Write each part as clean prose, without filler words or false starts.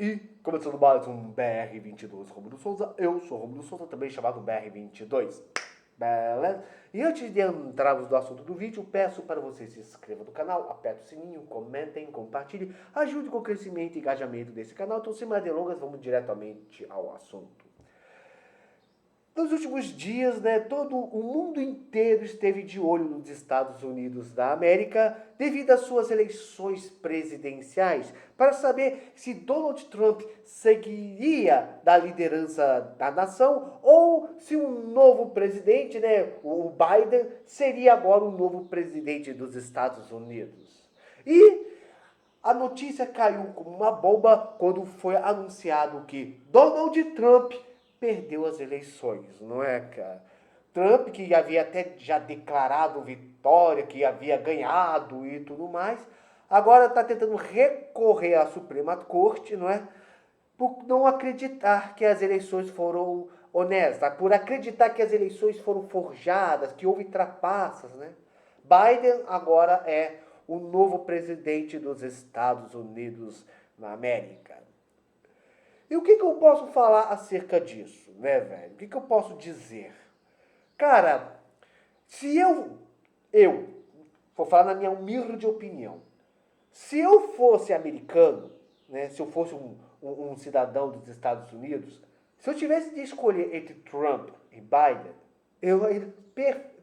E começando mais um BR22 Romulo Souza, eu sou Romulo Souza, também chamado BR22. Beleza? E antes de entrarmos no assunto do vídeo, peço para você se inscreva no canal, aperte o sininho, comentem, compartilhem, ajude com o crescimento e engajamento desse canal. Então, sem mais delongas, vamos diretamente ao assunto. Nos últimos dias, todo o mundo inteiro esteve de olho nos Estados Unidos da América devido às suas eleições presidenciais para saber se Donald Trump seguiria da liderança da nação ou se um novo presidente, o Biden, seria agora o novo presidente dos Estados Unidos. E a notícia caiu como uma bomba quando foi anunciado que Donald Trump perdeu as eleições, não é, cara? Trump, que havia até já declarado vitória, que havia ganhado e tudo mais, agora está tentando recorrer à Suprema Corte, não é? Por não acreditar que as eleições foram honestas, por acreditar que as eleições foram forjadas, que houve trapaças, né? Biden agora é o novo presidente dos Estados Unidos na América. E o que eu posso falar acerca disso, né, velho? O que eu posso dizer? Cara, se eu, vou falar na minha humilde opinião, se eu fosse americano, né, se eu fosse um cidadão dos Estados Unidos, se eu tivesse de escolher entre Trump e Biden, eu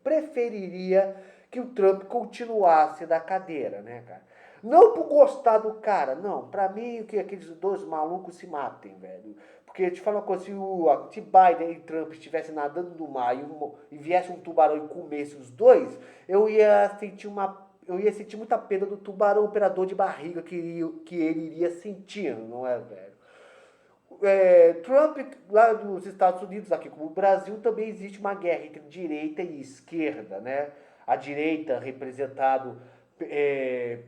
preferiria que o Trump continuasse na cadeira, né, cara? Não por gostar do cara, não. Pra mim, que aqueles dois malucos se matem, velho. Porque, te falo uma coisa, se Biden e Trump estivessem nadando no mar e viesse um tubarão e comesse os dois, eu ia sentir muita pena do tubarão operador de barriga que ele iria sentir, não é, velho? Trump, lá nos Estados Unidos, aqui como o Brasil, também existe uma guerra entre direita e esquerda, né? A direita representado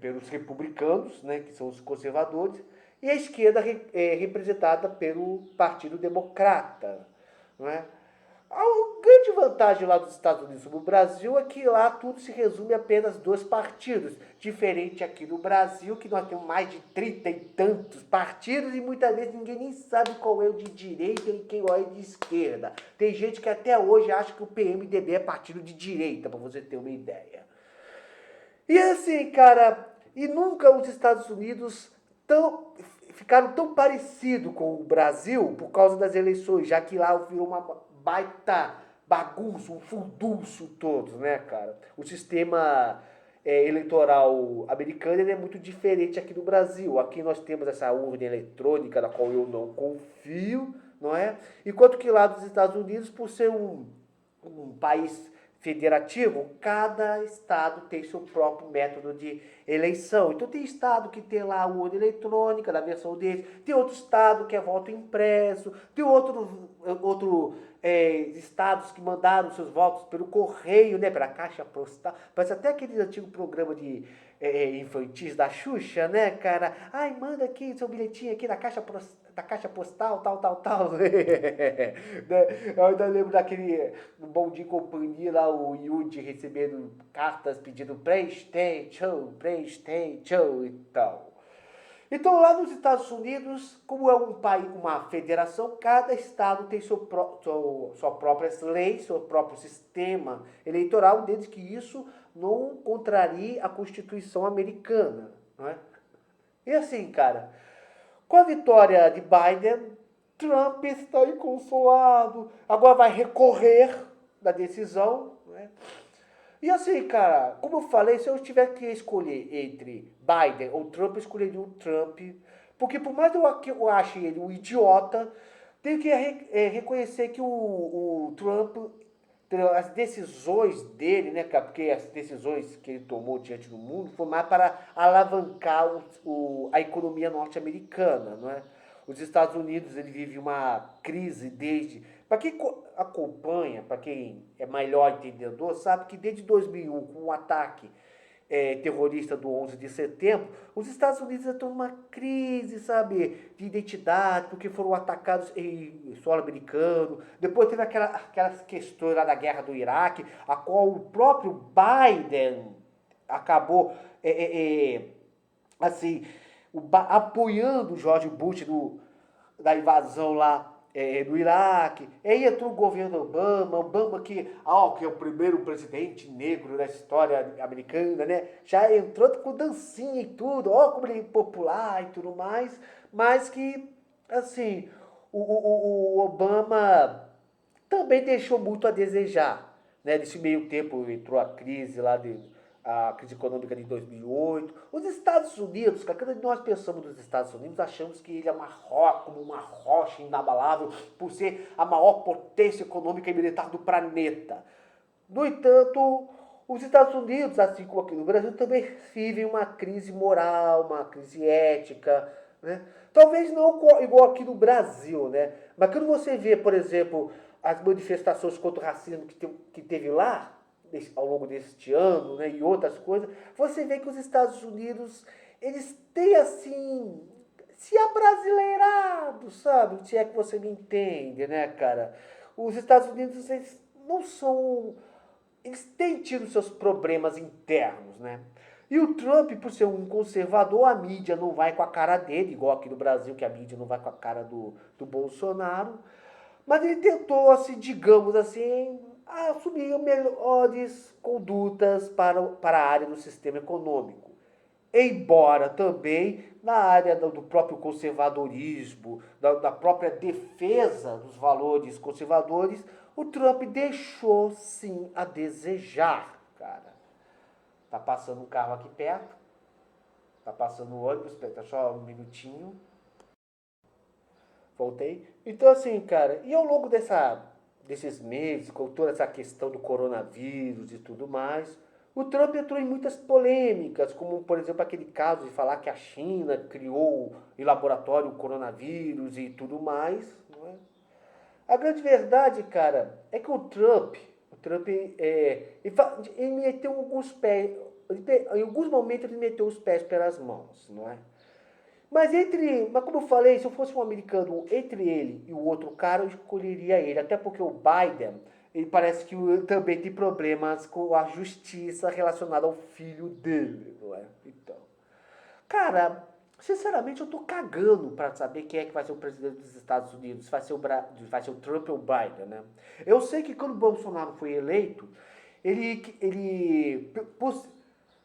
pelos republicanos, né, que são os conservadores, e a esquerda representada pelo Partido Democrata, não é? A grande vantagem lá dos Estados Unidos sobre o Brasil é que lá tudo se resume a apenas dois partidos. Diferente aqui no Brasil, que nós temos mais de 30 e tantos partidos e muitas vezes ninguém nem sabe qual é o de direita e quem é o de esquerda. Tem gente que até hoje acha que o PMDB é partido de direita, para você ter uma ideia. E assim, cara, e nunca os Estados Unidos ficaram tão parecidos com o Brasil por causa das eleições, já que lá virou uma baita bagunça, um furdunço todo, né, cara? O sistema eleitoral americano ele é muito diferente aqui do Brasil. Aqui nós temos essa urna eletrônica, da qual eu não confio, não é? Enquanto que lá dos Estados Unidos, por ser um país federativo, cada estado tem seu próprio método de eleição. Então tem estado que tem lá a urna eletrônica, na versão deles, tem outro estado que é voto impresso, tem outro estados que mandaram seus votos pelo correio, né, pela caixa postal. Parece até aquele antigo programa de infantis da Xuxa, né, cara? Ai, manda aqui seu bilhetinho aqui da caixa postal, tal. Eu ainda lembro daquele Bom Dia e Companhia lá, o Yudi recebendo cartas pedindo PlayStation e tal. Então, lá nos Estados Unidos, como é um país, uma federação, cada estado tem sua própria lei, seu próprio sistema eleitoral, desde que isso não contrarie a Constituição americana. Não é? E assim, cara, com a vitória de Biden, Trump está inconsolado, agora vai recorrer da decisão, né? E assim, cara, como eu falei, se eu tiver que escolher entre Biden ou Trump, eu escolheria o Trump. Porque por mais que eu ache ele um idiota, tenho que reconhecer que o Trump, as decisões dele, né, cara, porque as decisões que ele tomou diante do mundo foi mais para alavancar a economia norte-americana, não é? Os Estados Unidos, ele vive uma crise desde... Para quem acompanha, para quem é melhor entendedor, sabe que desde 2001, com o ataque terrorista do 11 de setembro, os Estados Unidos estão numa crise, sabe, de identidade, porque foram atacados em solo americano. Depois teve aquelas questões lá da guerra do Iraque, a qual o próprio Biden acabou, assim, apoiando o George Bush da invasão lá do Iraque. Aí entrou o governo Obama que é o primeiro presidente negro da história americana, né? Já entrou com dancinha e tudo, ó como ele é popular e tudo mais, mas que, assim, o Obama também deixou muito a desejar, né? Nesse meio tempo entrou a crise a crise econômica de 2008. Os Estados Unidos, cara, quando nós pensamos nos Estados Unidos, achamos que ele é como uma rocha inabalável por ser a maior potência econômica e militar do planeta. No entanto, os Estados Unidos, assim como aqui no Brasil, também vivem uma crise moral, uma crise ética, né? Talvez não igual aqui no Brasil, né? Mas quando você vê, por exemplo, as manifestações contra o racismo que teve lá, ao longo deste ano, né, e outras coisas, você vê que os Estados Unidos, eles têm, assim, se abrasileirado, sabe? Se é que você me entende, né, cara? Os Estados Unidos, eles não são... Eles têm tido seus problemas internos, né? E o Trump, por ser um conservador, a mídia não vai com a cara dele, igual aqui no Brasil, que a mídia não vai com a cara do Bolsonaro. Mas ele tentou, assim, digamos assim, assumir melhores condutas para a área do sistema econômico. Embora também na área do próprio conservadorismo, da própria defesa dos valores conservadores, o Trump deixou sim a desejar, cara. Tá passando um carro aqui perto, tá passando um ônibus, tá só um minutinho. Voltei. Então, assim, cara, e ao longo desses meses, com toda essa questão do coronavírus e tudo mais, o Trump entrou em muitas polêmicas, como, por exemplo, aquele caso de falar que a China criou em laboratório o coronavírus e tudo mais, não é? A grande verdade, cara, é que o Trump ele meteu alguns pés, em alguns momentos ele meteu os pés pelas mãos, não é? Mas como eu falei, se eu fosse um americano, entre ele e o outro cara, eu escolheria ele. Até porque o Biden, ele parece que também tem problemas com a justiça relacionada ao filho dele, não é? Então, cara, sinceramente eu tô cagando pra saber quem é que vai ser o presidente dos Estados Unidos. Se vai ser o Trump ou o Biden, né? Eu sei que quando o Bolsonaro foi eleito, ele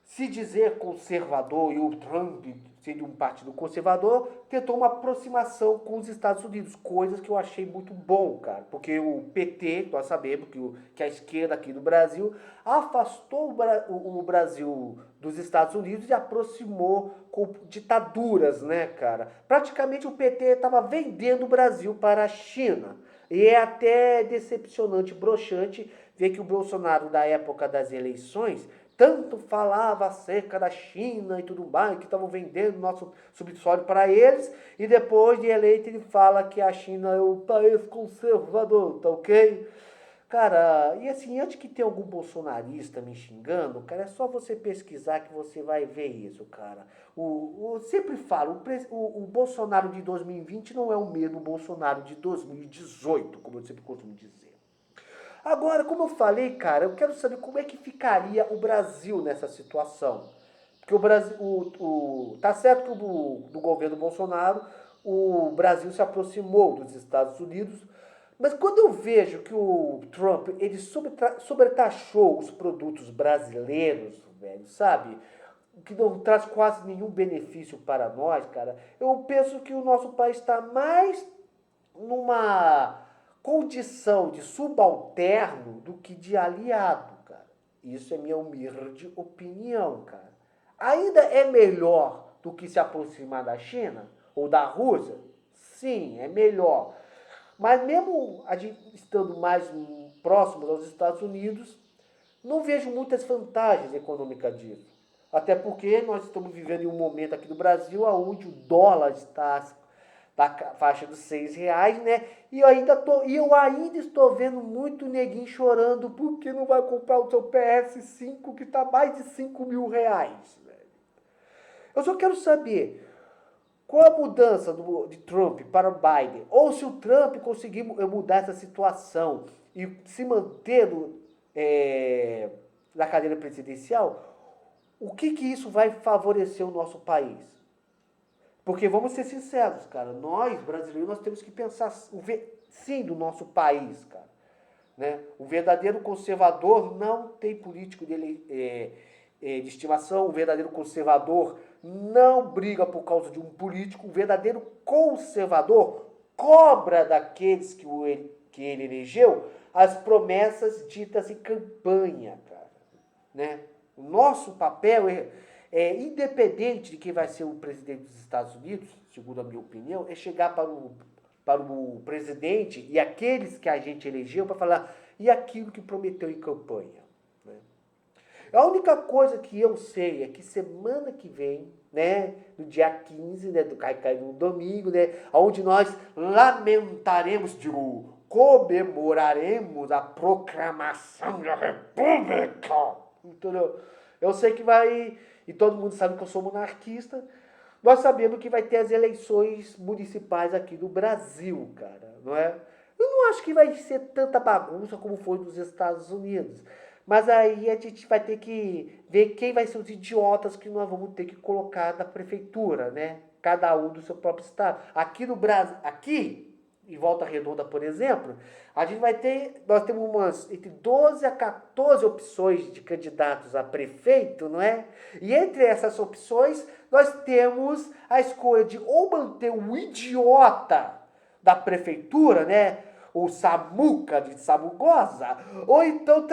se dizer conservador e o Trump sendo um partido conservador, tentou uma aproximação com os Estados Unidos, coisas que eu achei muito bom, cara, porque o PT, nós sabemos que a esquerda aqui do Brasil afastou o Brasil dos Estados Unidos e aproximou com ditaduras, né, cara? Praticamente o PT estava vendendo o Brasil para a China. E é até decepcionante, broxante, ver que o Bolsonaro, da época das eleições, tanto falava acerca da China e tudo mais, que estavam vendendo nosso subsolo para eles, e depois de eleito ele fala que a China é um país conservador, tá ok? Cara, e assim, antes que tenha algum bolsonarista me xingando, cara, é só você pesquisar que você vai ver isso, cara. Sempre falo, o Bolsonaro de 2020 não é o mesmo Bolsonaro de 2018, como eu sempre costumo dizer. Agora, como eu falei, cara, eu quero saber como é que ficaria o Brasil nessa situação. Porque o Brasil, tá certo que do governo Bolsonaro, o Brasil se aproximou dos Estados Unidos, mas quando eu vejo que o Trump, ele sobretaxou os produtos brasileiros, velho, sabe? Que não traz quase nenhum benefício para nós, cara, eu penso que o nosso país está mais numa condição de subalterno do que de aliado, cara. Isso é minha humilde opinião, cara. Ainda é melhor do que se aproximar da China ou da Rússia? Sim, é melhor. Mas mesmo a gente estando mais próximos aos Estados Unidos, não vejo muitas vantagens econômicas disso. Até porque nós estamos vivendo em um momento aqui no Brasil onde o dólar está da faixa dos R$ 6, né? E eu ainda estou vendo muito neguinho chorando porque não vai comprar o seu PS5 que está mais de R$ 5.000, velho. Eu só quero saber qual a mudança de Trump para o Biden, ou se o Trump conseguir mudar essa situação e se manter na cadeira presidencial, o que isso vai favorecer o nosso país? Porque vamos ser sinceros, cara, nós, brasileiros, nós temos que pensar, sim, do nosso país, cara. Né? O verdadeiro conservador não tem político dele, de estimação, o verdadeiro conservador não briga por causa de um político, o verdadeiro conservador cobra daqueles que ele elegeu as promessas ditas em campanha, cara. Né? O nosso papel independente de quem vai ser o presidente dos Estados Unidos, segundo a minha opinião, é chegar para o presidente e aqueles que a gente elegeu para falar e aquilo que prometeu em campanha. Né? A única coisa que eu sei é que semana que vem, né, no dia 15, né, do cai no domingo, né, onde nós lamentaremos, comemoraremos a proclamação da República. Entendeu? Eu sei que vai, e todo mundo sabe que eu sou monarquista, nós sabemos que vai ter as eleições municipais aqui no Brasil, cara, não é? Eu não acho que vai ser tanta bagunça como foi nos Estados Unidos. Mas aí a gente vai ter que ver quem vai ser os idiotas que nós vamos ter que colocar na prefeitura, né? Cada um do seu próprio estado. Aqui no Brasil, aqui, em Volta Redonda, por exemplo, a gente vai ter, nós temos umas entre 12 a 14 opções de candidatos a prefeito, não é? E entre essas opções, nós temos a escolha de ou manter um idiota da prefeitura, né? O Samuca de Sabugosa, ou então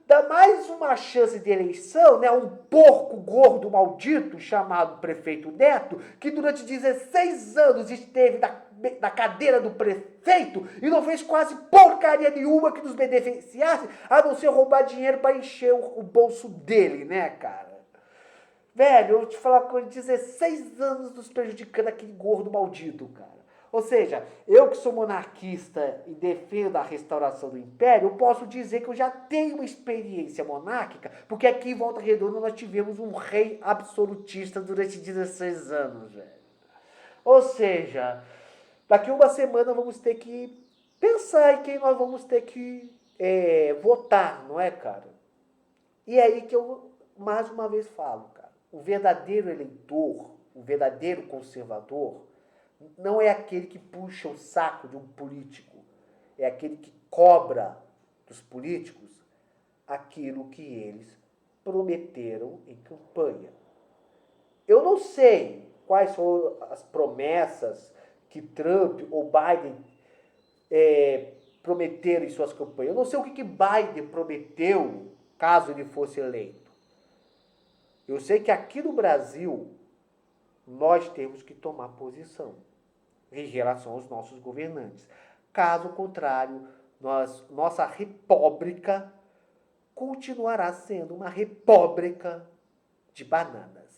dar mais uma chance de eleição, né? Um porco gordo maldito chamado prefeito Neto, que durante 16 anos esteve na cadeira do prefeito e não fez quase porcaria nenhuma que nos beneficiasse, a não ser roubar dinheiro para encher o bolso dele, né, cara? Velho, eu vou te falar com 16 anos nos prejudicando aquele gordo maldito, cara. Ou seja, eu que sou monarquista e defendo a restauração do império, eu posso dizer que eu já tenho uma experiência monárquica, porque aqui em Volta Redonda nós tivemos um rei absolutista durante 16 anos, velho. Ou seja, daqui uma semana vamos ter que pensar em quem nós vamos ter que votar, não é, cara? E é aí que eu mais uma vez falo, cara. O verdadeiro eleitor, o verdadeiro conservador, não é aquele que puxa o saco de um político, é aquele que cobra dos políticos aquilo que eles prometeram em campanha. Eu não sei quais são as promessas que Trump ou Biden prometeram em suas campanhas. Eu não sei o que Biden prometeu caso ele fosse eleito. Eu sei que aqui no Brasil nós temos que tomar posição em relação aos nossos governantes. Caso contrário, nossa república continuará sendo uma república de bananas.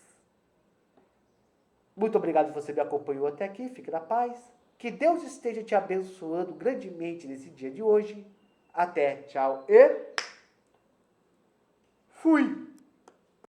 Muito obrigado se você me acompanhou até aqui. Fique na paz. Que Deus esteja te abençoando grandemente nesse dia de hoje. Até, tchau e fui!